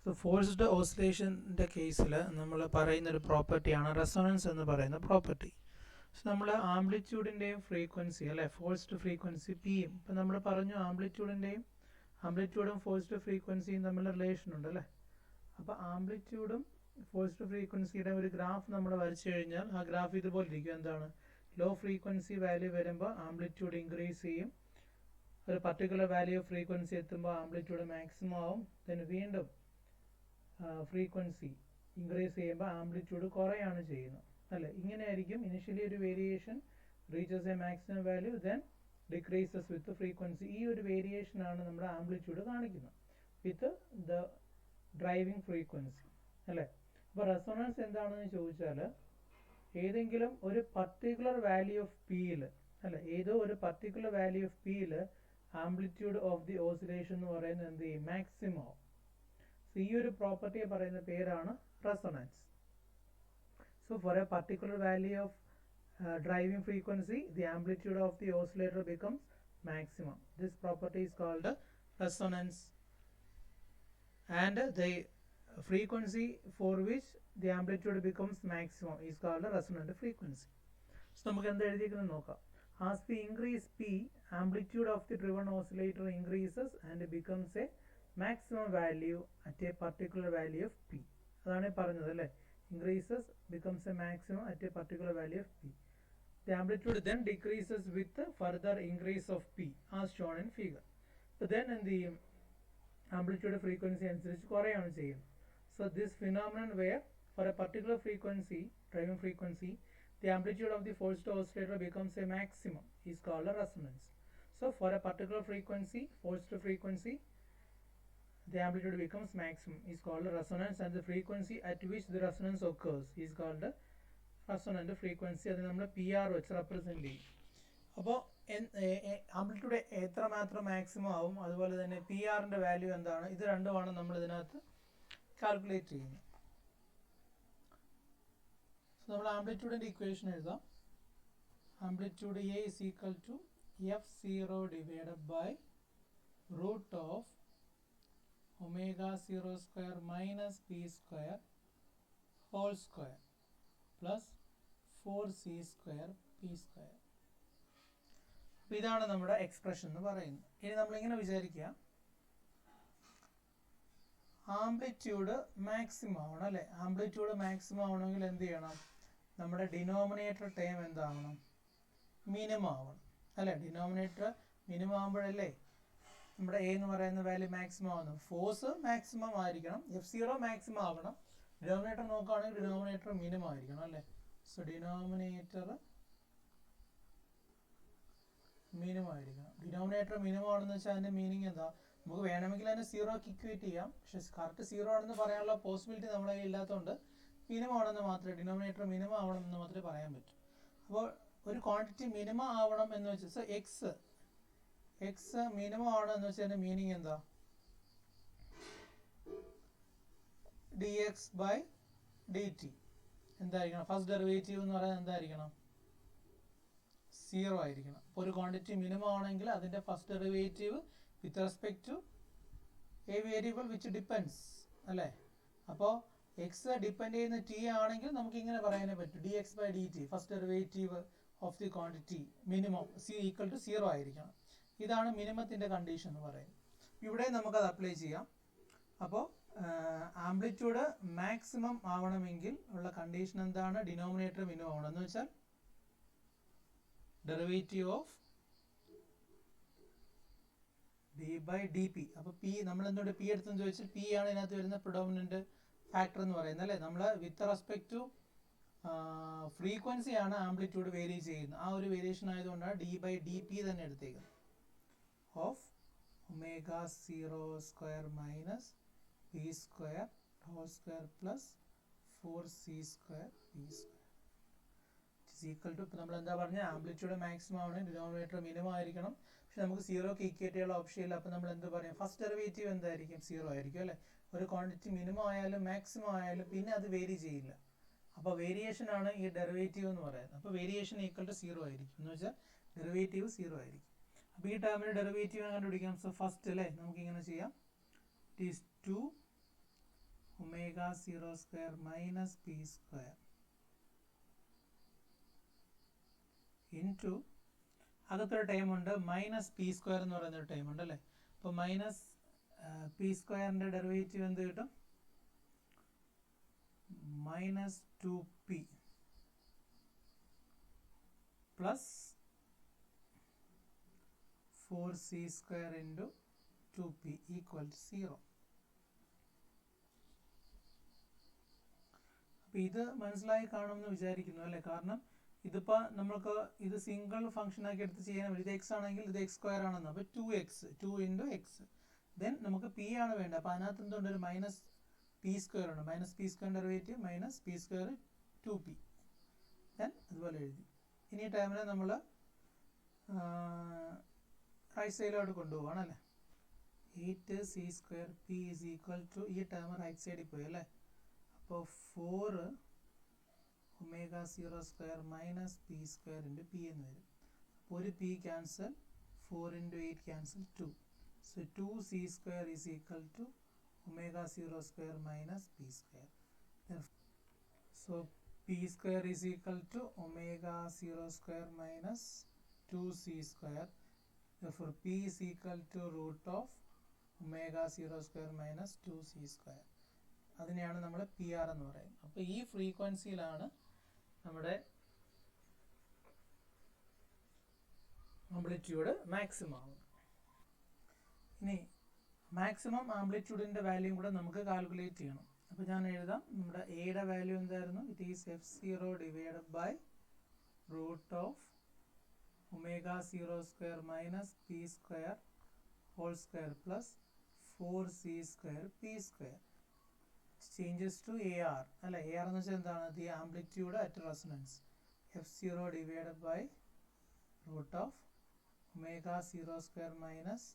So forced ഓസിലേഷൻ്റെ കേസിൽ നമ്മൾ പറയുന്നൊരു പ്രോപ്പർട്ടിയാണ് റെസൊണൻസ് എന്ന് പറയുന്ന പ്രോപ്പർട്ടി. സോ നമ്മൾ ആംപ്ലിറ്റ്യൂഡിൻ്റെയും ഫ്രീക്വൻസി അല്ലേ, ഫോഴ്സ്ഡ് ഫ്രീക്വൻസി പിയും ഇപ്പം നമ്മൾ പറഞ്ഞു ആംപ്ലിറ്റ്യൂഡും ഫോഴ്സ്ഡ് ഫ്രീക്വൻസിയും തമ്മിൽ റിലേഷൻ ഉണ്ട് അല്ലേ. അപ്പോൾ ആംപ്ലിറ്റ്യൂഡും ഫോഴ്സ്ഡ് ഫ്രീക്വൻസിയുടെ ഒരു ഗ്രാഫ് നമ്മൾ വരച്ചു കഴിഞ്ഞാൽ ആ ഗ്രാഫ് ഇതുപോലെ ഇരിക്കും. എന്താണ്, ലോ ഫ്രീക്വൻസി വാല്യൂ വരുമ്പോൾ ആംപ്ലിറ്റ്യൂഡ് ഇൻക്രീസ് ചെയ്യും, ഒരു പർട്ടിക്കുലർ വാല്യൂ ഓഫ് ഫ്രീക്വൻസി എത്തുമ്പോൾ ആംപ്ലിറ്റ്യൂഡ് മാക്സിമം ആവും, then വീണ്ടും ഫ്രീക്വൻസി ഇൻക്രീസ് ചെയ്യുമ്പോൾ ആംപ്ലിറ്റ്യൂഡ് കുറയാണ് ചെയ്യുന്നത് അല്ലേ. ഇങ്ങനെയായിരിക്കും ഇനിഷ്യലി ഒരു variation reaches A maximum value then decreases with frequency. ഈ ഒരു വേരിയേഷൻ ആണ് നമ്മുടെ ആംപ്ലിറ്റ്യൂഡ് കാണിക്കുന്നത് വിത്ത് ദ ഡ്രൈവിംഗ് ഫ്രീക്വൻസി അല്ലേ. അപ്പോൾ റെസൊണൻസ് എന്താണെന്ന് ചോദിച്ചാൽ ഏതെങ്കിലും ഒരു പർട്ടിക്കുലർ വാല്യൂ ഓഫ് പിയിൽ അല്ലെ, ഏതോ ഒരു പർട്ടിക്കുലർ വാല്യൂ ഓഫ് പിയിൽ ആംപ്ലിറ്റ്യൂഡ് ഓഫ് ദി ഓസിലേഷൻ എന്ന് പറയുന്നത് എന്ത് ചെയ്യും, മാക്സിമം ആവും. സോ ഈ ഒരു പ്രോപ്പർട്ടിയെ പറയുന്ന പേരാണ് resonance. So for a particular value of driving frequency the amplitude of the oscillator becomes maximum. This property is called resonance, and the frequency for which the amplitude becomes maximum is called a resonant frequency. So നമുക്ക് എന്താ എഴുതിയിരിക്കുന്നത് നോക്കാം. As we increase p, amplitude of the driven oscillator increases and becomes a maximum value at a particular value of p. അതാണ് പറഞ്ഞത് അല്ലേ, increases becomes a maximum at a particular value of p. The amplitude then decreases with further increase of p as shown in figure. So then എന്ത് ചെയ്യും, amplitude frequency അനുസരിച്ച് കുറയാണ് ചെയ്യുന്നത്. So this phenomenon where for a particular frequency, driving frequency, the amplitude of the forced oscillator becomes a maximum is called a resonance. So for a particular frequency, forced frequency, the amplitude becomes maximum is called a resonance, and the frequency at which the resonance occurs is called a resonant frequency. അത് നമ്മൾ P R വെച്ച് represent ചെയ്യും. അപ്പോൾ amplitude എത്രമാത്രം maximum ആവും, അതുപോലെ തന്നെ P ആറിൻ്റെ വാല്യൂ എന്താണ്, ഇത് രണ്ടുമാണ് നമ്മൾ ഇതിനകത്ത് കാൽക്കുലേറ്റ് ചെയ്യുന്നത്. സോ നമ്മൾ ആംപ്ലിറ്റ്യൂഡിൻ്റെ ഇക്വേഷൻ എഴുതാം. Amplitude A is equal to F zero divided by root of omega zero square minus P square whole square plus 4c square P square. ഇതാണ് നമ്മുടെ എക്സ്പ്രഷൻ എന്ന് പറയുന്നത്. ഇനി നമ്മളിങ്ങനെ വിചാരിക്കുക, ആംപ്ലിറ്റ്യൂഡ് മാക്സിമം ആവണം അല്ലേ. ആംപ്ലിറ്റ്യൂഡ് മാക്സിമം ആവണമെങ്കിൽ എന്ത് ചെയ്യണം, നമ്മുടെ ഡിനോമിനേറ്റർ ടേം എന്താവണം, മിനിമം ആവണം അല്ലേ. ഡിനോമിനേറ്റർ മിനിമം ആകുമ്പോഴല്ലേ നമ്മുടെ എ എന്ന് പറയുന്ന വാല്യൂ മാക്സിമം ആവുന്നത്. ഫോഴ്സ് മാക്സിമം ആയിരിക്കണം, എഫ് സീറോ മാക്സിമം ആവണം. ഡിനോമിനേറ്റർ നോക്കുകയാണെങ്കിൽ ഡിനോമിനേറ്റർ മിനിമം ആയിരിക്കണം അല്ലേ. സോ ഡിനോമിനേറ്റർ മിനിമം ആയിരിക്കണം. ഡിനോമിനേറ്റർ മിനിമം ആണെന്ന് വെച്ചാൽ അതിൻ്റെ മീനിങ് എന്താ, നമുക്ക് വേണമെങ്കിൽ അതിനെ സീറോക്ക് ഇക്വേറ്റ് ചെയ്യാം, പക്ഷെ കറക്റ്റ് സീറോ ആണെന്ന് പറയാനുള്ള പോസിബിലിറ്റി നമ്മുടെ കയ്യിൽ ഇല്ലാത്തതുകൊണ്ട് മിനിമം ആണെന്ന് മാത്രമേ, ഡിനോമിനേറ്റർ മിനിമം ആവണം എന്ന് മാത്രമേ പറയാൻ പറ്റൂ. അപ്പോൾ ഒരു ക്വാണ്ടിറ്റി മിനിമം ആവണം എന്ന് വെച്ചാൽ, സോ എക്സ് മിനിമം ആവണം എന്ന് വെച്ചാൽ അതിൻ്റെ മീനിങ് എന്താ, D X by D T എന്തായിരിക്കണം, ഫസ്റ്റ് ഡെറിവേറ്റീവ് എന്ന് പറയുന്നത് എന്തായിരിക്കണം, സീറോ ആയിരിക്കണം. അപ്പോൾ ഒരു ക്വാണ്ടിറ്റി മിനിമം ആണെങ്കിൽ അതിൻ്റെ first derivative with respect to a variable which depends അല്ലേ. അപ്പോൾ എക്സ് ഡിപ്പെൻഡ് ചെയ്യുന്ന ടി ആണെങ്കിൽ നമുക്ക് ഇങ്ങനെ പറയാനേ പറ്റും, D X by D T first derivative of the quantity minimum equal to zero ആയിരിക്കണം. ഇതാണ് മിനിമത്തിൻ്റെ കണ്ടീഷൻ എന്ന് പറയുന്നത്. ഇവിടെ നമുക്കത് അപ്ലൈ ചെയ്യാം. അപ്പോൾ ആംപ്ലിറ്റ്യൂഡ് മാക്സിമം ആവണമെങ്കിൽ ഉള്ള കണ്ടീഷൻ എന്താണ്, ഡിനോമിനേറ്റർ മിനിമം ആവണം എന്ന് വെച്ചാൽ derivative of D by D P. അപ്പോൾ പി നമ്മൾ എന്തുകൊണ്ട് പി എടുത്തെന്ന് ചോദിച്ചാൽ പി ആണ് ഇതിനകത്ത് വരുന്ന പ്രിഡോമിനന്റ് ഫാക്ടർ എന്ന് പറയുന്നത് അല്ലേ. നമ്മൾ വിത്ത് റെസ്പെക്ട് ടു ഫ്രീക്വൻസിയാണ് ആംപ്ലിറ്റ്യൂഡ് വേരി ചെയ്യുന്നത്. ആ ഒരു വേരിയേഷൻ ആയതുകൊണ്ടാണ് ഡി ബൈ ഡി പി തന്നെ എടുത്തേക്കുന്നത്. Of omega zero square minus P square whole square plus 4c square P square equal to, ഇപ്പോൾ നമ്മൾ എന്താ പറഞ്ഞാൽ ആംപ്ലിറ്റ്യൂഡ് മാക്സിമം ആണ്, ഡിനോമിനേറ്റർ മിനിമം ആയിരിക്കണം, പക്ഷെ നമുക്ക് സീറോക്ക് ഈക്വേറ്റ് ചെയ്യാനുള്ള ഓപ്ഷൻ ഇല്ല. അപ്പോൾ നമ്മൾ എന്ത് പറയും, ഫസ്റ്റ് ഡെറിവേറ്റീവ് എന്തായിരിക്കും, സീറോ ആയിരിക്കും അല്ലേ. ഒരു ക്വാണ്ടിറ്റി മിനിമം ആയാലും മാക്സിമം ആയാലും പിന്നെ അത് വേരി ചെയ്യില്ല. അപ്പോൾ വേരിയേഷൻ ആണ് ഈ ഡെറിവേറ്റീവ് എന്ന് പറയുന്നത്. അപ്പോൾ വേരിയേഷൻ ഈക്വൽ ടു സീറോ ആയിരിക്കും എന്ന് വെച്ചാൽ ഡെറിവേറ്റീവ് സീറോ ആയിരിക്കും. അപ്പോൾ ഈ ടേമിന് ഡെറിവേറ്റീവ് കണ്ടുപിടിക്കാം. സോ ഫസ്റ്റ് അല്ലേ നമുക്ക് ഇങ്ങനെ ചെയ്യാം, it is 2 omega 0 square minus p square into അകത്തൊരു ടൈം ഉണ്ട് മൈനസ് പി സ്ക്വയർ എന്ന് പറയുന്ന ഒരു ടൈം ഉണ്ട് അല്ലേ. അപ്പോൾ മൈനസ് പി സ്ക്വയറിൻ്റെ ഡെറിവേറ്റീവ് എന്ത് കിട്ടും? Minus 2p plus 4c square into 2p equal 0. അപ്പോൾ ഇത് മനസ്സിലായി കാണുമെന്ന് വിചാരിക്കുന്നു അല്ലേ. കാരണം ഇതിപ്പോൾ നമ്മൾക്ക് ഇത് സിംഗിൾ ഫംഗ്ഷൻ ആക്കി എടുത്ത് ചെയ്യാൻ ഇത് എക്സ് ആണെങ്കിൽ ഇത് എക്സ് സ്ക്വയർ ആണെന്ന്. അപ്പോൾ 2x 2 ഇൻറ്റു എക്സ്. ദെൻ നമുക്ക് പി ആണ് വേണ്ടത്. അപ്പോൾ അതിനകത്ത് എന്തുകൊണ്ട് ഒരു മൈനസ് പി സ്ക്വയർ ഉണ്ട്. Minus P square derivative minus P square 2p. Then അതുപോലെ എഴുതി. ഇനി ഈ ടൈമിനെ നമ്മൾ റൈറ്റ് സൈഡിലോട്ട് കൊണ്ടുപോകണം അല്ലേ. 8c square p is equal to ഈ ടൈം റൈറ്റ് സൈഡിൽ പോയി അല്ലേ. അപ്പോൾ 4 omega 0 square minus p square into p എന്ന് വരും. അപ്പോൾ ഒരു p cancel, 4 into 8 cancel 2. So 2c square is equal to omega 0 square minus p square. So p square is equal to omega 0 square minus 2c square. Therefore p is equal to root of omega 0 square minus 2c square. അതിനെയാണ് നമ്മൾ P R എന്ന് പറയുന്നത്. അപ്പോൾ ഈ ഫ്രീക്വൻസിയിലാണ് നമ്മുടെ amplitude maximum ആവുന്നത്. ഇനി maximum ആംപ്ലിറ്റ്യൂഡിൻ്റെ value കൂടെ നമുക്ക് കാൽക്കുലേറ്റ് ചെയ്യണം. അപ്പോൾ ഞാൻ എഴുതാം. നമ്മുടെ എയുടെ വാല്യൂ എന്തായിരുന്നു? It is f0 divided by root of omega 0 square minus P square whole square plus 4c square P square. Changes to a r അല്ലെ. എ ആർ എന്ന് വെച്ചാൽ എന്താണ്? The amplitude at resonance. f0 divided by root of omega 0 square minus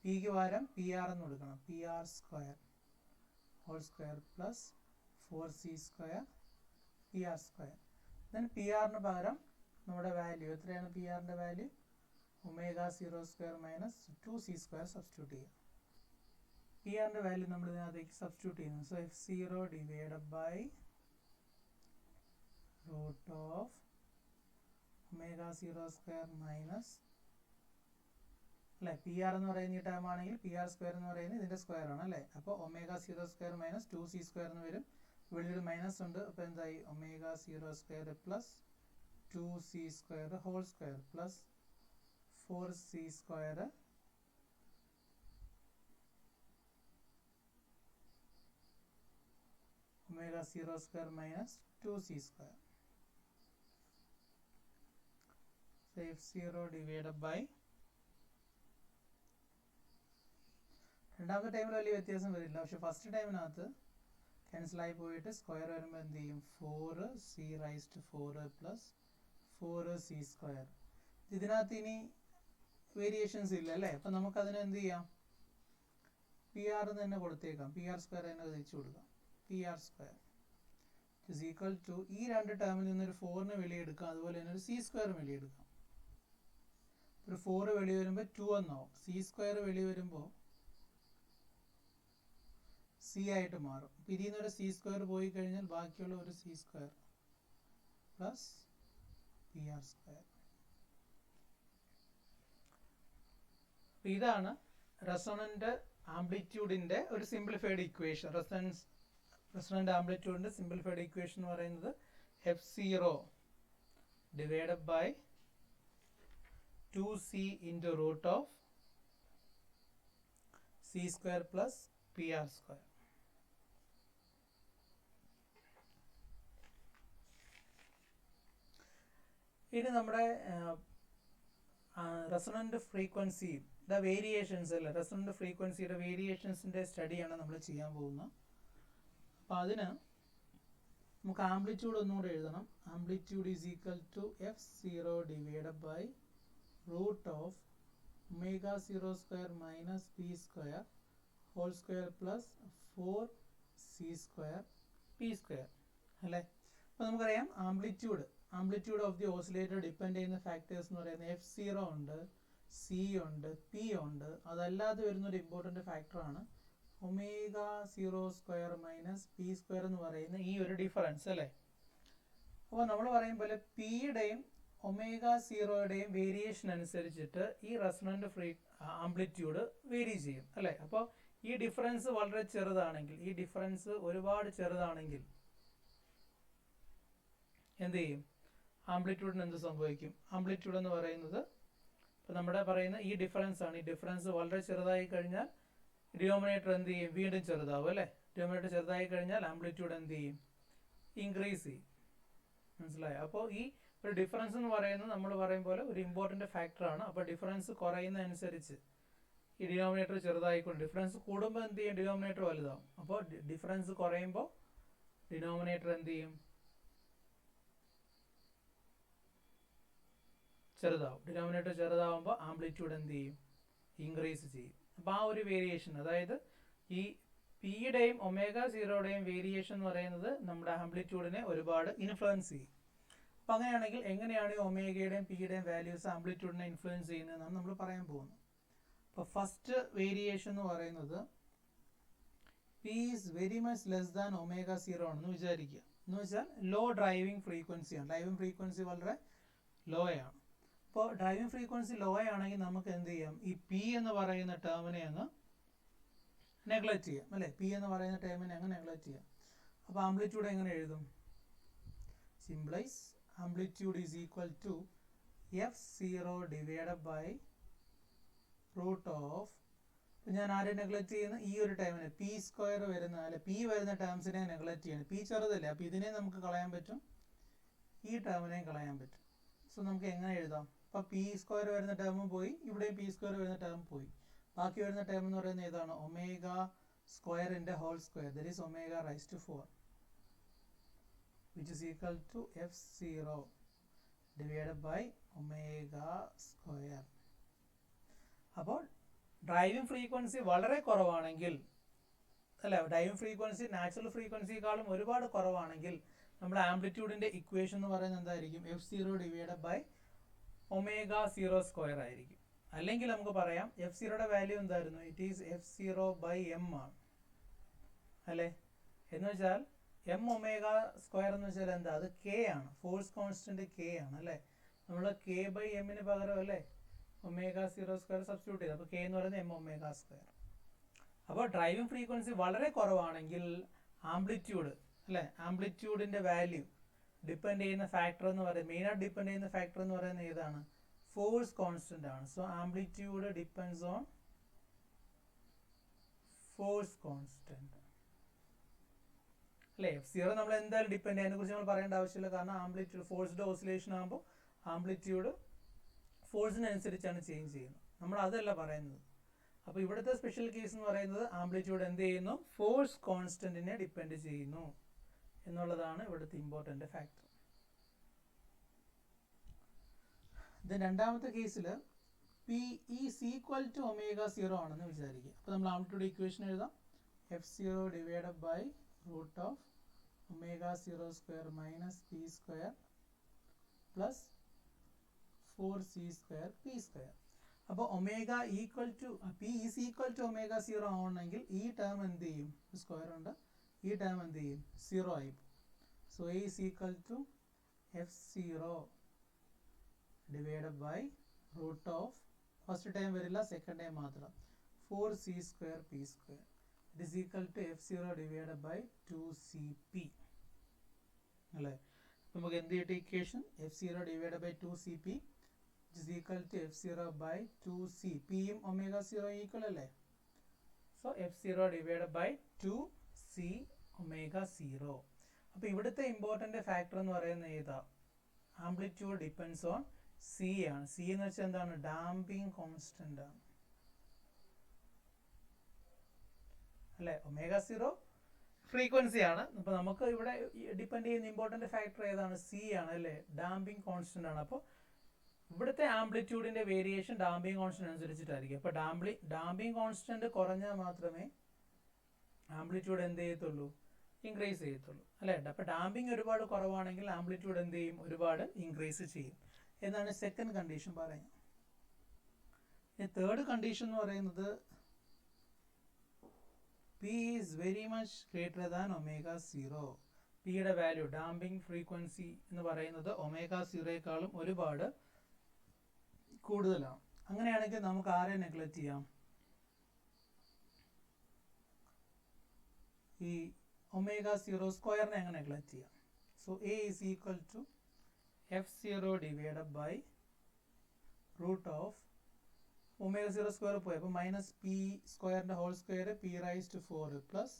പിക്ക് പകരം p R എന്ന് കൊടുക്കണം. P R square whole square plus 4c square p R square. Then p ആറിന് പകരം നമ്മുടെ വാല്യൂ എത്രയാണ്? പി ആറിൻ്റെ value omega 0 square minus 2c square substitute ചെയ്യുക. പി ആറിൻ്റെ വാല്യൂ നമ്മൾ ഇതിനകത്തേക്ക് സബ്സ്റ്റിറ്റ്യൂട്ട് ചെയ്യുന്നു. So f0 divided by root of omega 0 square minus അല്ലേ. പി ആർ എന്ന് പറയുന്ന ഈ ടേം ആണെങ്കിൽ പി ആർ സ്ക്വയർ എന്ന് പറയുന്നത് ഇതിൻ്റെ സ്ക്വയർ ആണ് അല്ലേ. അപ്പോൾ omega 0 square minus 2c square എന്ന് വരും. ഇവിടെ ഒരു മൈനസ് ഉണ്ട്. അപ്പോൾ എന്തായി? Omega 0 square plus 2c square whole square plus 4c square omega 0 square minus 2c square. So f0 divided by രണ്ടാമത്തെ ടൈമിൽ വലിയ വ്യത്യാസം വരില്ല. പക്ഷെ ഫസ്റ്റ് ടൈമിനകത്ത് ക്യാൻസലായി പോയിട്ട് സ്ക്വയർ വരുമ്പോൾ എന്ത് ചെയ്യും? 4c rice to 4 plus 4c square. ഇതിനകത്ത് ഇനി വേരിയേഷൻസ് ഇല്ല അല്ലേ. അപ്പം നമുക്കതിന് എന്ത് ചെയ്യാം? പി ആർ തന്നെ കൊടുത്തേക്കാം. പി ആർ സ്ക്വയർ തന്നെ തിരിച്ചു കൊടുക്കാം. P R square is equal to ഈ രണ്ട് ടേമിൽ നിന്നൊരു 4ന് വെളിയെടുക്കാം. അതുപോലെ തന്നെ ഒരു സി സ്ക്വയർ വെളിയെടുക്കാം. ഒരു 4 വെളി വരുമ്പോൾ 2 എന്നാവും. സി സ്ക്വയർ വെളി വരുമ്പോൾ സി ആയിട്ട് മാറും. അപ്പോൾ ഇതിൽ നിന്നൊരു സി സ്ക്വയർ പോയി കഴിഞ്ഞാൽ ബാക്കിയുള്ള ഒരു c square plus p R square. ഇതാണ് റെസൊണന്റ് ആംപ്ലിറ്റ്യൂഡിൻ്റെ ഒരു സിംപ്ലിഫൈഡ് ഇക്വേഷൻ. റെസൊണന്റ് ആംപ്ലിറ്റ്യൂഡിൻ്റെ സിംപ്ലിഫൈഡ് ഇക്വേഷൻ എന്ന് പറയുന്നത് f0 divided by 2c into root of c square plus p R square. ഇനി നമ്മുടെ റെസൊണന്റ് ഫ്രീക്വൻസി വേരിയേഷൻസ് അല്ലേ. റെസൊണന്റ് ഫ്രീക്വൻസിയുടെ വേരിയേഷൻസിൻ്റെ സ്റ്റഡിയാണ് നമ്മൾ ചെയ്യാൻ പോകുന്നത്. അപ്പോൾ അതിന് നമുക്ക് ആംപ്ലിറ്റ്യൂഡ് ഒന്നുകൂടെ എഴുതണം. Amplitude is equal to f0 divided by root of omega 0 square minus P square whole square plus 4c square P square അല്ലേ. അപ്പോൾ നമുക്കറിയാം amplitude of the oscillator depend ചെയ്യുന്ന ഫാക്ടേഴ്സ് എന്ന് പറയുന്നത് f0 ഉണ്ട്, c ഉണ്ട്, p ഉണ്ട്. അതല്ലാതെ വരുന്നൊരു ഇമ്പോർട്ടൻ്റ് ഫാക്ടറാണ് omega 0 square minus P square എന്ന് പറയുന്ന ഈ ഒരു ഡിഫറൻസ് അല്ലേ. അപ്പോൾ നമ്മൾ പറയും പോലെ പിയുടെയും ഒമേഗ 0യുടെയും വേരിയേഷൻ അനുസരിച്ചിട്ട് ഈ റെസൊണന്റ് ആംപ്ലിറ്റ്യൂഡ് വേരി ചെയ്യും അല്ലേ. അപ്പോൾ ഈ ഡിഫറൻസ് വളരെ ചെറുതാണെങ്കിൽ, ഈ ഡിഫറൻസ് ഒരുപാട് ചെറുതാണെങ്കിൽ എന്ത് ചെയ്യും? ആംപ്ലിറ്റ്യൂഡിന് എന്ത് സംഭവിക്കും? ആംപ്ലിറ്റ്യൂഡ് എന്ന് പറയുന്നത് ഇപ്പം നമ്മുടെ പറയുന്ന ഈ ഡിഫറൻസ് ആണ്. ഈ ഡിഫറൻസ് വളരെ ചെറുതായി കഴിഞ്ഞാൽ ഡിനോമിനേറ്റർ എന്ത് ചെയ്യും? വീണ്ടും ചെറുതാവും അല്ലേ. ഡിനോമിനേറ്റർ ചെറുതായി കഴിഞ്ഞാൽ ആംപ്ലിറ്റ്യൂഡ് എന്ത് ചെയ്യും? ഇൻക്രീസ് ചെയ്യും. മനസ്സിലായോ? അപ്പോൾ ഈ ഒരു ഡിഫറൻസ് എന്ന് പറയുന്നത് നമ്മൾ പറയും പോലെ ഒരു ഇമ്പോർട്ടൻ്റ് ഫാക്ടറാണ്. അപ്പോൾ ഡിഫറൻസ് കുറയുന്നതനുസരിച്ച് ഈ ഡിനോമിനേറ്റർ ചെറുതായിക്കൊണ്ട്, ഡിഫറൻസ് കൂടുമ്പോൾ എന്ത് ചെയ്യും? ഡിനോമിനേറ്റർ വലുതാവും. അപ്പോൾ ഡിഫറൻസ് കുറയുമ്പോൾ ഡിനോമിനേറ്റർ എന്ത് ചെയ്യും? ചെറുതാവും. ഡിനോമിനേറ്റർ ചെറുതാവുമ്പോൾ ആംപ്ലിറ്റ്യൂഡ് എന്ത് ചെയ്യും? ഇൻക്രീസ് ചെയ്യും. അപ്പോൾ ആ ഒരു വേരിയേഷൻ, അതായത് ഈ പിയുടെയും ഒമേഗ 0യുടെയും വേരിയേഷൻ എന്ന് പറയുന്നത് നമ്മുടെ ആംപ്ലിറ്റ്യൂഡിനെ ഒരുപാട് ഇൻഫ്ലുവൻസ് ചെയ്യും. അപ്പോൾ അങ്ങനെയാണെങ്കിൽ എങ്ങനെയാണ് ഈ ഒമേഗയുടെയും പിയുടെയും വാല്യൂസ് ആംപ്ലിറ്റ്യൂഡിനെ ഇൻഫ്ലുവൻസ് ചെയ്യുന്നതെന്നാണ് നമ്മൾ പറയാൻ പോകുന്നത്. അപ്പോൾ ഫസ്റ്റ് വേരിയേഷൻ എന്ന് പറയുന്നത് p is very much less than omega 0 ആണെന്ന് വിചാരിക്കുക. എന്ന് വെച്ചാൽ ലോ ഡ്രൈവിംഗ് ഫ്രീക്വൻസിയാണ്. ഡ്രൈവിംഗ് ഫ്രീക്വൻസി വളരെ ലോ ആണ്. അപ്പോൾ ഡ്രൈവിംഗ് ഫ്രീക്വൻസി ലോ ആണെങ്കിൽ നമുക്ക് എന്ത് ചെയ്യാം? ഈ പി എന്ന് പറയുന്ന ടേമിനെ അങ്ങ് നെഗ്ലക്റ്റ് ചെയ്യാം അല്ലേ. പി എന്ന് പറയുന്ന ടേമിനെ അങ്ങ് നെഗ്ലക്റ്റ് ചെയ്യാം. അപ്പോൾ ആംപ്ലിറ്റ്യൂഡ് എങ്ങനെ എഴുതും? Simplify amplitude is equal to f0 divided by root of, ഞാൻ ആരെ നെഗ്ലക്റ്റ് ചെയ്യുന്നു? ഈ ഒരു ടേമിനെ പി സ്ക്വയർ വരുന്ന അല്ലെ പി വരുന്ന ടേംസിനെ നെഗ്ലക്റ്റ് ചെയ്യണം. പി ചെറുതല്ലേ, അപ്പോൾ ഇതിനെ നമുക്ക് കളയാൻ പറ്റും, ഈ ടേമിനെയും കളയാൻ പറ്റും. സോ നമുക്ക് എങ്ങനെ എഴുതാം? അപ്പോൾ പി സ്ക്വയർ വരുന്ന ടേമും പോയി, ഇവിടെയും പി സ്ക്വയർ വരുന്ന ടേം പോയി. ബാക്കി വരുന്ന ടേം എന്ന് പറയുന്നത് ഏതാണ്? ഒമേഗ സ്ക്വയറിൻ്റെ whole square, that is omega raise to 4 which is equal to f0 divided by omega square. അപ്പോൾ ഡ്രൈവിംഗ് ഫ്രീക്വൻസി വളരെ കുറവാണെങ്കിൽ അല്ല, ഡ്രൈവിംഗ് ഫ്രീക്വൻസി നാച്ചുറൽ ഫ്രീക്വൻസിയെക്കാളും ഒരുപാട് കുറവാണെങ്കിൽ നമ്മുടെ ആംപ്ലിറ്റ്യൂഡിൻ്റെ ഇക്വേഷൻ എന്ന് പറയുന്നത് എന്തായിരിക്കും? f0 divided by omega 0 square ആയിരിക്കും. അല്ലെങ്കിൽ നമുക്ക് പറയാം f0യുടെ വാല്യൂ എന്തായിരുന്നു? It is f0 by M ആണ് അല്ലേ. എന്ന് വെച്ചാൽ എം ഒമേഗ സ്ക്വയർ എന്ന് വെച്ചാൽ എന്താ? അത് കെ ആണ്, ഫോഴ്സ് കോൺസ്റ്റന്റ് കെ ആണ് അല്ലേ. നമ്മൾ കെ ബൈ എമ്മിന് പകരം അല്ലേ ഒമേഗ 0 സ്ക്വയർ സബ്സ്റ്റിറ്റ്യൂട്ട് ചെയ്ത്, അപ്പോൾ കെ എന്ന് പറയുന്നത് എം ഒമേഗ സ്ക്വയർ. അപ്പോൾ ഡ്രൈവിംഗ് ഫ്രീക്വൻസി വളരെ കുറവാണെങ്കിൽ ആംപ്ലിറ്റ്യൂഡ് അല്ലേ, ആംപ്ലിറ്റ്യൂഡിൻ്റെ വാല്യൂ ഡിപ്പെൻഡ് ചെയ്യുന്ന ഫാക്ടർ എന്ന് പറയുന്നത്, മെയിനായിട്ട് ഡിപ്പെൻഡ് ചെയ്യുന്ന ഫാക്ടർ എന്ന് പറയുന്നത് ഏതാണ്? ഫോഴ്സ് കോൺസ്റ്റന്റ് ആണ്. So amplitude depends on force constant അല്ലേ. f0 നമ്മൾ എന്തായാലും ഡിപ്പെൻഡ് ചെയ്യുന്നതിനെ കുറിച്ച് നമ്മൾ പറയേണ്ട ആവശ്യമില്ല, കാരണം ആംപ്ലിറ്റ്യൂഡ് ഫോഴ്സ്ഡ് ഓസിലേഷൻ ആകുമ്പോൾ ആംപ്ലിറ്റ്യൂഡ് ഫോഴ്സിനനുസരിച്ചാണ് ചേഞ്ച് ചെയ്യുന്നത്. നമ്മൾ അതല്ല പറയുന്നത്. അപ്പോൾ ഇവിടുത്തെ സ്പെഷ്യൽ കേസ് എന്ന് പറയുന്നത് ആംപ്ലിറ്റ്യൂഡ് എന്ത് ചെയ്യുന്നു? ഫോഴ്സ് കോൺസ്റ്റന്റിനെ ഡിപ്പെൻഡ് ചെയ്യുന്നു എന്നുള്ളതാണ് ഇവിടുത്തെ ഇമ്പോർട്ടൻ്റ് ഫാക്ടർ. രണ്ടാമത്തെ കേസിൽ p is equal to omega 0 ആണെന്ന് വിചാരിക്കുക. അപ്പോൾ നമ്മൾ ആംപ്ലിറ്റ്യൂഡ് ഇക്വേഷൻ എഴുതാം. f0 divided by root of omega 0 square minus P square plus 4c square P square. അപ്പോൾ omega equal to p is equal to omega 0 ആവണമെങ്കിൽ ഈ ടേം എന്ത് ചെയ്യും? സ്ക്വയർ ഉണ്ട്, ഈ ടേം എന്ത് ചെയ്യും? 0 ആയി. So a is equal to f0 divided by root of, first time വരില്ല, സെക്കൻഡ് ടൈം മാത്രം, 4c square P square. It is equal to f0 divided by 2cp അല്ലേ. നമുക്ക് എന്ത് കിട്ടി equation? f0 divided by 2cp is equal to f0 by 2c. p യും omega 0 equal അല്ലേ. So f0 divided by 2c omega 0. അപ്പോൾ ഇവിടുത്തെ important factor എന്ന് പറയുന്നത് ഏതാ? ആംപ്ലിറ്റ്യൂഡ് ഡിപ്പെൻഡ്സ് ഓൺ c ആണ്. c എന്ന് വെച്ചാൽ എന്താണ്? ഡാമ്പിംഗ് കോൺസ്റ്റന്റ് ആണ് അല്ലേ. ഒമേഗ 0 ഫ്രീക്വൻസി ആണ്. അപ്പോൾ നമുക്ക് ഇവിടെ ഡിപ്പെൻഡ് ചെയ്യുന്ന ഇമ്പോർട്ടൻ്റ് ഫാക്ടർ ഏതാണ്? c ആണ് അല്ലേ, ഡാമ്പിംഗ് കോൺസ്റ്റന്റ് ആണ്. അപ്പോൾ ഇവിടുത്തെ ആംപ്ലിറ്റ്യൂഡിൻ്റെ വേരിയേഷൻ ഡാമ്പിംഗ് കോൺസ്റ്റന്റ് അനുസരിച്ചിട്ടായിരിക്കും. അപ്പോൾ ഡാമ്പിംഗ് കോൺസ്റ്റന്റ് കുറഞ്ഞാൽ മാത്രമേ ആംപ്ലിറ്റ്യൂഡ് എന്ത് ചെയ്യത്തുള്ളൂ? ഇൻക്രീസ് ചെയ്യത്തുള്ളൂ അല്ലേ. അപ്പോൾ ഡാമ്പിംഗ് ഒരുപാട് കുറവാണെങ്കിൽ ആംപ്ലിറ്റ്യൂഡ് എന്ത് ചെയ്യും? ഒരുപാട് ഇൻക്രീസ് ചെയ്യും എന്നാണ് സെക്കൻഡ് കണ്ടീഷൻ പറയുന്നത്. തേർഡ് കണ്ടീഷൻ എന്ന് പറയുന്നത് P is very much greater than omega 0. പിയുടെ വാല്യൂ ഡാമ്പിംഗ് ഫ്രീക്വൻസി എന്ന് പറയുന്നത് ഒമേഗ 0യേക്കാളും ഒരുപാട് കൂടുതലാണ്. അങ്ങനെയാണെങ്കിൽ നമുക്ക് ആരെ നെഗ്ലക്റ്റ് ചെയ്യാം? ഈ ഒമേഗ 0 സ്ക്വയറിനെ അങ്ങനെ നെഗ്ലക്റ്റ് ചെയ്യാം. So A is equal to F0 divided by root of omega 0 square പോയി, അപ്പോൾ മൈനസ് പി സ്ക്വയറിൻ്റെ whole square p raise to 4 plus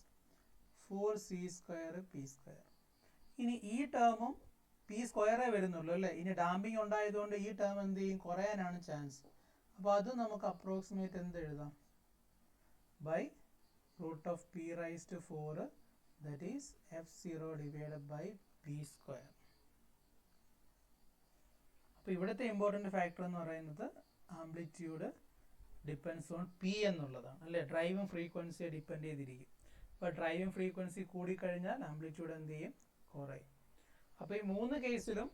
4c square P square. ഇനി ഈ ടേമും പി സ്ക്വയറേ വരുന്നുള്ളൂ അല്ലേ? ഇനി ഡാമ്പിങ് ഉണ്ടായതുകൊണ്ട് ഈ ടേം എന്ത് ചെയ്യും? കുറയാനാണ് ചാൻസ്. അപ്പോൾ അത് നമുക്ക് അപ്രോക്സിമേറ്റ് എന്ത് എഴുതാം? By root of P raise to 4 that is F0 divided by P square. അപ്പോൾ ഇവിടുത്തെ ഇമ്പോർട്ടൻ്റ് ഫാക്ടർ എന്ന് പറയുന്നത് ആംപ്ലിറ്റ്യൂഡ് ഡിപ്പെൻഡ്സ് ഓൺ പി എന്നുള്ളതാണ് അല്ലേ? ഡ്രൈവിംഗ് ഫ്രീക്വൻസിയെ ഡിപ്പെൻഡ് ചെയ്തിരിക്കും. അപ്പോൾ ഡ്രൈവിംഗ് ഫ്രീക്വൻസി കൂടിക്കഴിഞ്ഞാൽ ആംപ്ലിറ്റ്യൂഡ് എന്ത് ചെയ്യും? കുറയും. അപ്പോൾ ഈ 3 കേസിലും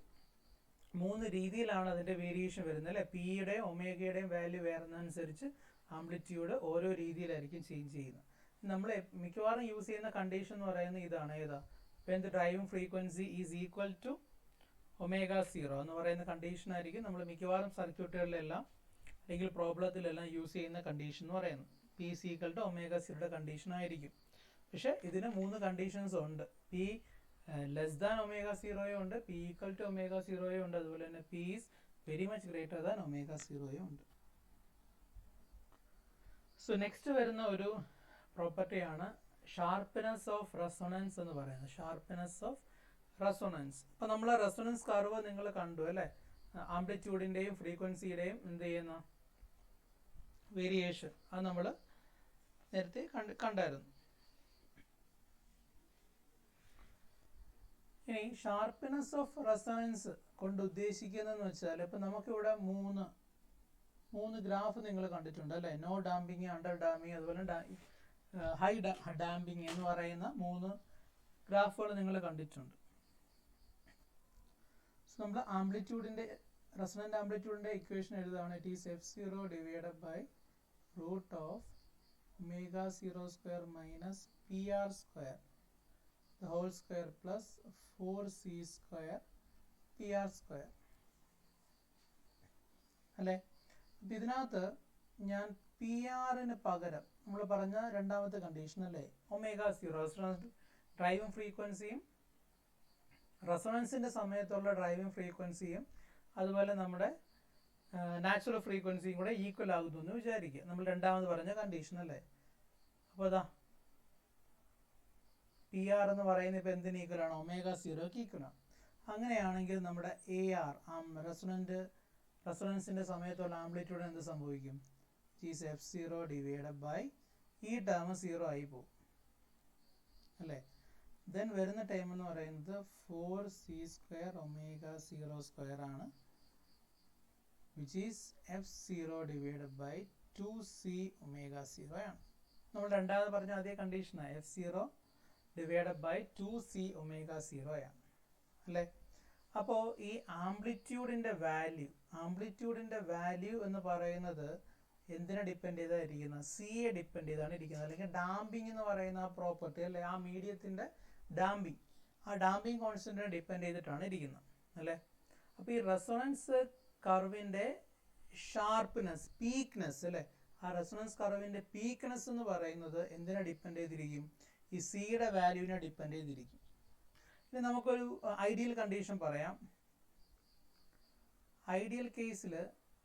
3 രീതിയിലാണ് അതിൻ്റെ വേരിയേഷൻ വരുന്നത് അല്ലേ? പിയുടെയും ഒമേഗയുടെയും വാല്യൂ വേറുന്നതനുസരിച്ച് ആംപ്ലിറ്റ്യൂഡ് ഓരോ രീതിയിലായിരിക്കും ചേഞ്ച് ചെയ്യുന്നത്. നമ്മൾ മിക്കവാറും യൂസ് ചെയ്യുന്ന കണ്ടീഷൻ എന്ന് പറയുന്നത് ഇതാണ്. ഏതാ? When the driving frequency is equal to omega 0 എന്ന് പറയുന്ന കണ്ടീഷൻ ആയിരിക്കും നമ്മൾ മിക്കവാറും സർക്യൂട്ടുകളിലെല്ലാം അല്ലെങ്കിൽ പ്രോബ്ലത്തിലെല്ലാം യൂസ് ചെയ്യുന്ന കണ്ടീഷൻ എന്ന് പറയുന്നത്. P is equal to omega 0യുടെ കണ്ടീഷൻ ആയിരിക്കും. പക്ഷേ ഇതിന് 3 കണ്ടീഷൻസ് ഉണ്ട്. പി ലെസ് ദാൻ ഒമേഗ 0 ഉണ്ട്, പി ഈക്വൽ ടു ഒമേഗ 0 ഉണ്ട്, അതുപോലെ തന്നെ P is very much greater than omega 0 ഉണ്ട്. സോ നെക്സ്റ്റ് വരുന്ന ഒരു പ്രോപ്പർട്ടിയാണ് ഷാർപ്പ്നെസ് ഓഫ് റെസൊണൻസ് എന്ന് പറയുന്നത്. Sharpness of resonance. അപ്പോൾ നമ്മൾ റെസൊണൻസ് കർവ് നിങ്ങൾ കണ്ടു അല്ലേ? ആംപ്ലിറ്റ്യൂഡിൻ്റെയും ഫ്രീക്വൻസിയുടെയും എന്ത് ചെയ്യുന്ന വേരിയേഷൻ അത് നമ്മൾ നേരത്തെ കണ്ടായിരുന്നു. ഇനി ഷാർപ്പ്നെസ് ഓഫ് റെസൊണൻസ് കൊണ്ട് ഉദ്ദേശിക്കുന്നതെന്ന് വെച്ചാൽ ഇപ്പം നമുക്കിവിടെ മൂന്ന് ഗ്രാഫ് നിങ്ങൾ കണ്ടിട്ടുണ്ട് അല്ലേ? നോ ഡാമ്പിങ്, അണ്ടർ ഡാമ്പിങ്, അതുപോലെ ഹൈ ഡാമ്പിങ് എന്ന് പറയുന്ന 3 ഗ്രാഫുകൾ നിങ്ങൾ കണ്ടിട്ടുണ്ട്. സോ നമ്മൾ ആംപ്ലിറ്റ്യൂഡിൻ്റെ റെസൊണന്റ് ആംപ്ലിറ്റ്യൂഡിൻ്റെ ഇക്വേഷൻ എഴുതുകയാണ്. It is F0 divided by root of omega 0 square minus PR square the whole square plus 4c square PR square അല്ലേ? അപ്പം ഇതിനകത്ത് ഞാൻ പി ആറിന് പകരം നമ്മൾ പറഞ്ഞ രണ്ടാമത്തെ കണ്ടീഷൻ അല്ലേ? ഒമേഗ 0 ഡ്രൈവിംഗ് ഫ്രീക്വൻസിയും റെസൊണൻസിൻ്റെ സമയത്തുള്ള ഡ്രൈവിംഗ് ഫ്രീക്വൻസിയും അതുപോലെ നമ്മുടെ നാച്ചുറൽ ഫ്രീക്വൻസിയും കൂടെ ഈക്വൽ ആകുന്നു എന്ന് വിചാരിക്കുക. നമ്മൾ രണ്ടാമത് പറഞ്ഞ കണ്ടീഷൻ അല്ലേ? അപ്പോൾ അതാ പി ആർ എന്ന് പറയുന്നത് ഇപ്പോൾ എന്തിന് ഈക്വലാണ്? ഒമേഗ 0ക്ക് ഈക്വലാണ്. അങ്ങനെയാണെങ്കിൽ നമ്മുടെ എ ആർ റെസൊണൻസിൻ്റെ സമയത്തുള്ള ആംപ്ലിറ്റ്യൂഡ് എന്ത് സംഭവിക്കും? ഈസ് F0 ഡിവൈഡഡ് ബൈ ഈ ടേം 0 ആയി പോകും അല്ലേ? ദെൻ വരുന്ന ടൈം എന്ന് പറയുന്നത് 4c സ്ക്വയർ ഒമേഗ 0 സ്ക്വയർ ആണ്, which is F0 divided by 2c omega 0 ആണ്. നമ്മൾ രണ്ടാമത് പറഞ്ഞ അതേ കണ്ടീഷനാണ്. F0 divided by 2c omega 0 ആണ് അല്ലേ? അപ്പോൾ ഈ ആംപ്ലിറ്റ്യൂഡിൻ്റെ വാല്യൂ എന്ന് പറയുന്നത് എന്തിനെ ഡിപ്പെൻഡ് ചെയ്തായിരിക്കുന്നത്? സിയെ ഡിപ്പെൻഡ് ചെയ്താണ് ഇരിക്കുന്നത്. അല്ലെങ്കിൽ ഡാമ്പിങ് എന്ന് പറയുന്ന ആ പ്രോപ്പർട്ടി അല്ലേ? ആ മീഡിയത്തിൻ്റെ ഡാമ്പിങ്, ആ ഡാമ്പിങ് കോൺസ്റ്റന്റിനെ ഡിപ്പെൻഡ് ചെയ്തിട്ടാണ് ഇരിക്കുന്നത് അല്ലേ? അപ്പോൾ ഈ റെസൊണൻസ് കർവിൻ്റെ ഷാർപ്പ്നെസ്, പീക്ക്നെസ് അല്ലേ? ആ റെസൊണൻസ് കർവിൻ്റെ പീക്ക്നെസ് എന്ന് പറയുന്നത് എന്തിനെ ഡിപ്പെൻഡ് ചെയ്തിരിക്കും? ഈ സിയുടെ വാല്യൂവിനെ ഡിപ്പെൻഡ് ചെയ്തിരിക്കും. ഇനി നമുക്കൊരു ഐഡിയൽ കണ്ടീഷൻ പറയാം. ഐഡിയൽ കേസിൽ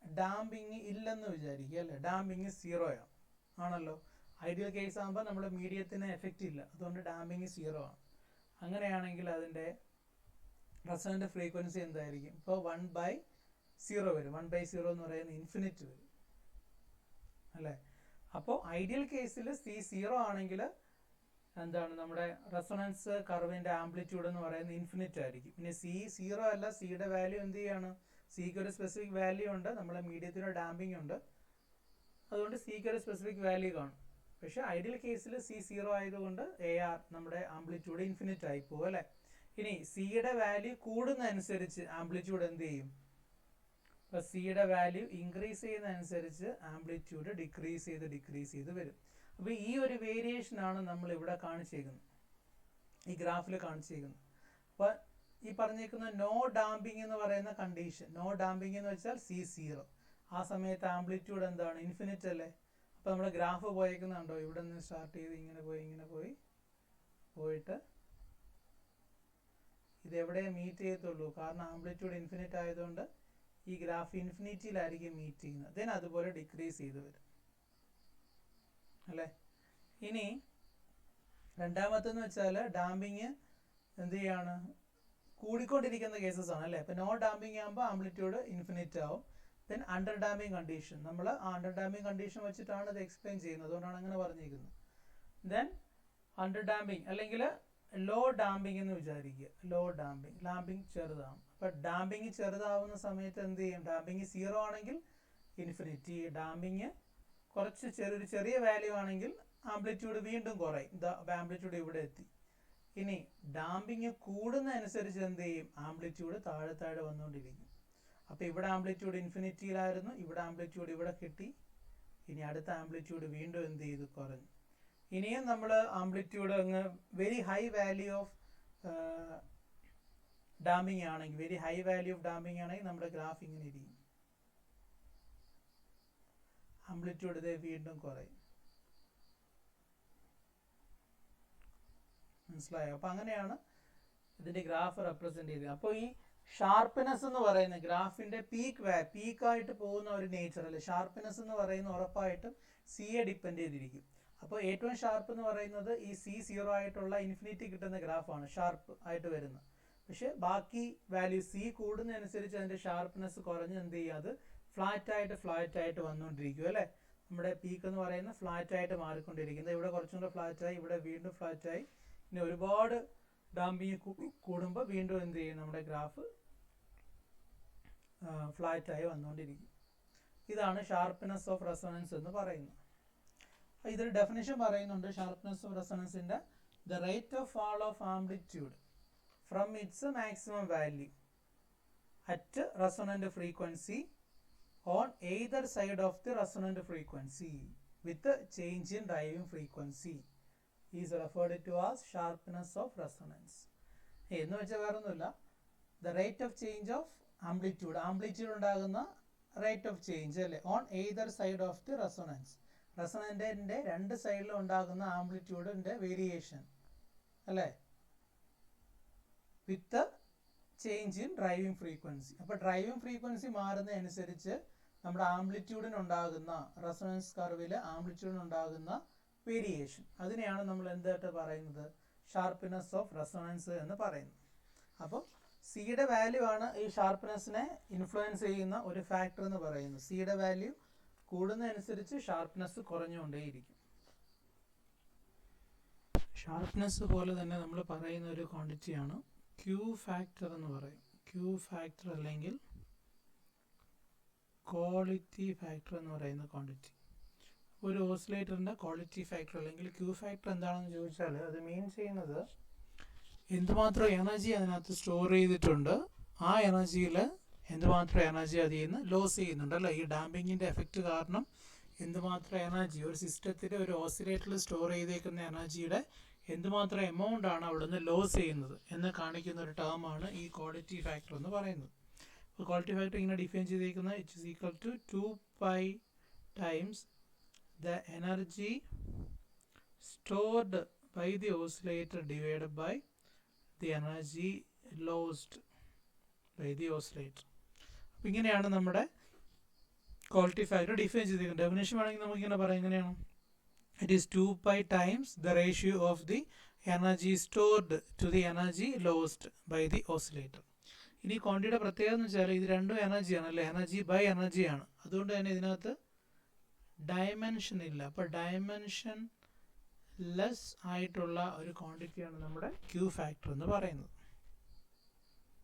ഡാമ്പിങ് ഇല്ലെന്ന് വിചാരിക്കുക അല്ലേ? ഡാമ്പിങ് 0 ആണല്ലോ. ഐഡിയൽ കേസ് ആകുമ്പോൾ നമ്മുടെ മീഡിയത്തിന് എഫക്റ്റ് ഇല്ല, അതുകൊണ്ട് ഡാമ്പിങ് 0 ആണ്. അങ്ങനെയാണെങ്കിൽ അതിൻ്റെ റെസൊണന്റ് ഫ്രീക്വൻസി എന്തായിരിക്കും? ഇപ്പോൾ 1/0 വരും. 1/0 എന്ന് പറയുന്നത് ഇൻഫിനിറ്റ് വരും അല്ലേ? അപ്പോൾ ഐഡിയൽ കേസിൽ C 0 ആണെങ്കിൽ എന്താണ് നമ്മുടെ റെസൊണൻസ് കർവിൻ്റെ ആംപ്ലിറ്റ്യൂഡ് എന്ന് പറയുന്നത് ഇൻഫിനിറ്റ് ആയിരിക്കും. പിന്നെ C 0 അല്ല, സിയുടെ വാല്യൂ എന്ത് ചെയ്യാണ്? സിക്ക് ഒരു സ്പെസിഫിക് വാല്യൂ ഉണ്ട്, നമ്മളെ മീഡിയത്തിന് ഡാമ്പിങ് ഉണ്ട്, അതുകൊണ്ട് സിക്ക് ഒരു സ്പെസിഫിക് വാല്യൂ കാണും. പക്ഷേ ഐഡിയൽ കേസിൽ C 0 ആയതുകൊണ്ട് AR നമ്മുടെ ആംപ്ലിറ്റ്യൂഡ് ഇൻഫിനിറ്റ് ആയി പോകും അല്ലേ? ഇനി സിയുടെ വാല്യൂ കൂടുന്നതനുസരിച്ച് ആംപ്ലിറ്റ്യൂഡ് എന്ത് ചെയ്യും? അപ്പോൾ സിയുടെ വാല്യൂ ഇൻക്രീസ് ചെയ്യുന്നതനുസരിച്ച് ആംപ്ലിറ്റ്യൂഡ് ഡിക്രീസ് ചെയ്ത് വരും. അപ്പോൾ ഈ ഒരു വേരിയേഷനാണ് നമ്മൾ ഇവിടെ കാണിച്ചേക്കുന്നത്, ഈ ഗ്രാഫിൽ കാണിച്ചേക്കുന്നത്. അപ്പോൾ ഈ പറഞ്ഞേക്കുന്ന നോ ഡാമ്പിങ് എന്ന് പറയുന്ന കണ്ടീഷൻ, നോ ഡാമ്പിങ് എന്ന് വെച്ചാൽ C0, ആ സമയത്ത് ആംപ്ലിറ്റ്യൂഡ് എന്താണ്, ഇൻഫിനിറ്റ് അല്ലേ. അപ്പോൾ നമ്മുടെ ഗ്രാഫ് പോയേക്കുന്നുണ്ടോ, ഇവിടെ നിന്ന് സ്റ്റാർട്ട് ചെയ്ത് ഇങ്ങനെ പോയിട്ട് ഇതെവിടെ മീറ്റ് ചെയ്യത്തുള്ളൂ, കാരണം ആംപ്ലിറ്റ്യൂഡ് ഇൻഫിനിറ്റ് ആയതുകൊണ്ട് ഈ ഗ്രാഫ് ഇൻഫിനിറ്റിയിലായിരിക്കും മീറ്റ് ചെയ്യുന്നത്. ദെൻ അതുപോലെ ഡിക്രീസ് ചെയ്ത് വരും അല്ലേ. ഇനി രണ്ടാമത്തെന്ന് വെച്ചാൽ ഡാമ്പിങ് എന്ത് ചെയ്യാണ്, കൂടിക്കൊണ്ടിരിക്കുന്ന കേസസ് ആണ് അല്ലേ. അപ്പോൾ നോ ഡാമ്പിങ് ആകുമ്പോൾ ആംപ്ലിറ്റ്യൂഡ് ഇൻഫിനിറ്റ് ആവും. ദെൻ അണ്ടർ ഡാമ്പിങ് കണ്ടീഷൻ, നമ്മൾ അണ്ടർ ഡാമ്പിങ് കണ്ടീഷൻ വെച്ചിട്ടാണ് ഇത് എക്സ്പ്ലെയിൻ ചെയ്യുന്നത്, അതുകൊണ്ടാണ് അങ്ങനെ പറഞ്ഞിരിക്കുന്നത്. ദെൻ അണ്ടർ ഡാമ്പിങ് അല്ലെങ്കിൽ ലോ ഡാമ്പിങ് എന്ന് വിചാരിക്കുക, ലോ ഡാമ്പിങ് ചെറുതാണ്. അപ്പോൾ ഡാമ്പിങ് ചെറുതാവുന്ന സമയത്ത് എന്ത് ചെയ്യും, ഡാമ്പിങ് 0 ആണെങ്കിൽ ഇൻഫിനിറ്റി, ഡാമ്പിങ് കുറച്ച് ചെറിയ വാല്യൂ ആണെങ്കിൽ ആംപ്ലിറ്റ്യൂഡ് വീണ്ടും കുറയും. ആംപ്ലിറ്റ്യൂഡ് ഇവിടെ എത്തി. ഇനി ഡാമ്പിങ് കൂടുന്നതനുസരിച്ച് എന്ത് ചെയ്യും, ആംപ്ലിറ്റ്യൂഡ് താഴെ വന്നുകൊണ്ടിരിക്കും. അപ്പോൾ ഇവിടെ ആംപ്ലിറ്റ്യൂഡ് ഇൻഫിനിറ്റിയിലായിരുന്നു, ഇവിടെ ആംപ്ലിറ്റ്യൂഡ് ഇവിടെ കിട്ടി, ഇനി അടുത്ത ആംപ്ലിറ്റ്യൂഡ് വീണ്ടും എന്ത് ചെയ്തു, കുറഞ്ഞു. ഇനിയും നമ്മൾ ആംപ്ലിറ്റ്യൂഡ് അങ്ങ് very high value of damping ആണെങ്കിൽ, നമ്മുടെ ഗ്രാഫ് ഇങ്ങനെ ഇരിക്കും, ആംപ്ലിറ്റ്യൂഡ് ഇത് വീണ്ടും കുറയും. മനസ്സിലായോ? അപ്പോൾ അങ്ങനെയാണ് ഇതിന്റെ ഗ്രാഫ് റെപ്രസെന്റ് ചെയ്തത്. അപ്പോൾ ഈ ഷാർപ്പ്നെസ് എന്ന് പറയുന്ന ഗ്രാഫിന്റെ പീക്കായിട്ട് പോകുന്ന ഒരു നേച്ചർ അല്ലെ, ഷാർപ്പ്നെസ് എന്ന് പറയുന്ന ഉറപ്പായിട്ടും സിയെ ഡിപ്പെൻഡ് ചെയ്തിരിക്കും. അപ്പോൾ ഏറ്റവും ഷാർപ്പ് എന്ന് പറയുന്നത് ഈ C0 ആയിട്ടുള്ള ഇൻഫിനിറ്റി കിട്ടുന്ന ഗ്രാഫാണ് ഷാർപ്പ് ആയിട്ട് വരുന്നത്. പക്ഷെ ബാക്കി വാല്യൂ C കൂടുന്നതനുസരിച്ച് അതിന്റെ ഷാർപ്പ്നെസ് കുറഞ്ഞ് എന്ത് ചെയ്യും, അത് ഫ്ലാറ്റ് ആയിട്ട് വന്നുകൊണ്ടിരിക്കും അല്ലേ. നമ്മുടെ പീക്ക് എന്ന് പറയുന്നത് ഫ്ലാറ്റ് ആയിട്ട് മാറിക്കൊണ്ടിരിക്കുന്നത്, ഇവിടെ കുറച്ചും കൂടെ ഫ്ലാറ്റായി, ഇവിടെ വീണ്ടും ഫ്ലാറ്റായി. ഇനി ഒരുപാട് ഡാമ്പിങ് കൂടുമ്പോൾ വീണ്ടും എന്ത് ചെയ്യും, നമ്മുടെ ഗ്രാഫ് ഫ്ലാറ്റായി വന്നുകൊണ്ടിരിക്കും. ഇതാണ് ഷാർപ്പ്നെസ് ഓഫ് റെസൊണൻസ് എന്ന് പറയുന്നത്. ഇതൊരു ഡെഫിനിഷൻ പറയുന്നുണ്ട് ഷാർപ്പ്നെസ് ഓഫ് റെസൊണൻസിന്റെ, the rate of fall of amplitude from its maximum value at resonant frequency on either side of the resonant frequency with the change in driving frequency is referred to as sharpness of resonance. എന്ന് വെച്ചാൽ വേറൊന്നുമില്ല, the rate of change of amplitude ഉണ്ടാകുന്ന rate of change അല്ലേ, on either side of the റെസൊണന്റിന്റെ രണ്ട് സൈഡിലും ഉണ്ടാകുന്ന ആംപ്ലിറ്റ്യൂഡിന്റെ variation അല്ലേ, വിത്ത് change in driving frequency. അപ്പോൾ ഡ്രൈവിംഗ് ഫ്രീക്വൻസി മാറുന്നതനുസരിച്ച് നമ്മുടെ ആംപ്ലിറ്റ്യൂഡിനുണ്ടാകുന്ന, റെസൊണൻസ് കർവില് ആംപ്ലിറ്റ്യൂഡിനുണ്ടാകുന്ന വേരിയേഷൻ, അതിനെയാണ് നമ്മൾ എന്തായിട്ട് പറയുന്നത്, ഷാർപ്പ്നെസ് ഓഫ് റെസൊണൻസ് എന്ന് പറയുന്നത്. അപ്പോൾ സിയുടെ വാല്യൂ ആണ് ഈ ഷാർപ്പ്നെസ്സിനെ ഇൻഫ്ലുവൻസ് ചെയ്യുന്ന ഒരു ഫാക്ടർ എന്ന് പറയുന്നത്. സിയുടെ വാല്യൂ കൂടുന്നതനുസരിച്ച് ഷാർപ്പ്നെസ് കുറഞ്ഞുകൊണ്ടേയിരിക്കും. ഷാർപ്പ്നെസ് പോലെ തന്നെ നമ്മൾ പറയുന്ന ഒരു ക്വാണ്ടിറ്റിയാണ് ക്യൂ ഫാക്ടർ എന്ന് പറയും. ക്യൂ ഫാക്ടർ അല്ലെങ്കിൽ ക്വാളിറ്റി ഫാക്ടർ എന്ന് പറയുന്ന ക്വാണ്ടിറ്റി. ഒരു ഓസിലേറ്ററിന്റെ ക്വാളിറ്റി ഫാക്ടർ അല്ലെങ്കിൽ ക്യൂ ഫാക്ടർ എന്താണെന്ന് ചോദിച്ചാൽ അത് മീൻ ചെയ്യുന്നത് എന്തുമാത്രം എനർജി അതിനകത്ത് സ്റ്റോർ ചെയ്തിട്ടുണ്ട്, ആ എനർജിയിൽ എന്തുമാത്രം എനർജി അതിൽ നിന്ന് ലോസ് ചെയ്യുന്നുണ്ട് അല്ലേ. ഈ ഡാമ്പിങ്ങിന്റെ എഫക്റ്റ് കാരണം എന്തുമാത്രം എനർജി ഒരു സിസ്റ്റത്തിൽ, ഒരു ഓസിലേറ്ററിൽ സ്റ്റോർ ചെയ്തേക്കുന്ന എനർജിയുടെ എന്തുമാത്രം എമൗണ്ട് ആണ് അവിടെ നിന്ന് ലോസ് ചെയ്യുന്നത് എന്ന് കാണിക്കുന്ന ഒരു ടേമാണ് ഈ ക്വാളിറ്റി ഫാക്ടർ എന്ന് പറയുന്നത്. അപ്പോൾ ക്വാളിറ്റി ഫാക്ടർ ഇങ്ങനെ ഡിഫൈൻ ചെയ്തിരിക്കുന്നത് it is equal to 2π times the energy stored by the oscillator divided by the energy lost by the oscillator. അപ്പോൾ ഇങ്ങനെയാണ് നമ്മുടെ ക്വാളിറ്റി ഫാക്ടർ ഡിഫൈൻ ചെയ്തിരിക്കുന്നത്. ഡെഫിനേഷൻ വേണമെങ്കിൽ നമുക്കിങ്ങനെ പറയാം, എങ്ങനെയാണ്, it is 2π times the ratio of the energy stored to the energy lost by the oscillator. ഇനി ക്വാണ്ടിറ്റിയുടെ പ്രത്യേകത എന്ന് വെച്ചാൽ ഇത് രണ്ടും എനർജിയാണ് അല്ലേ, എനർജി ബൈ എനർജിയാണ്. അതുകൊണ്ട് തന്നെ ഇതിനകത്ത് ഡയമെൻഷൻ ഇല്ല. അപ്പോൾ ഡയമെൻഷൻ ലെസ് ആയിട്ടുള്ള ഒരു ക്വാണ്ടിറ്റിയാണ് നമ്മുടെ ക്യൂ ഫാക്ടർ എന്ന് പറയുന്നത്.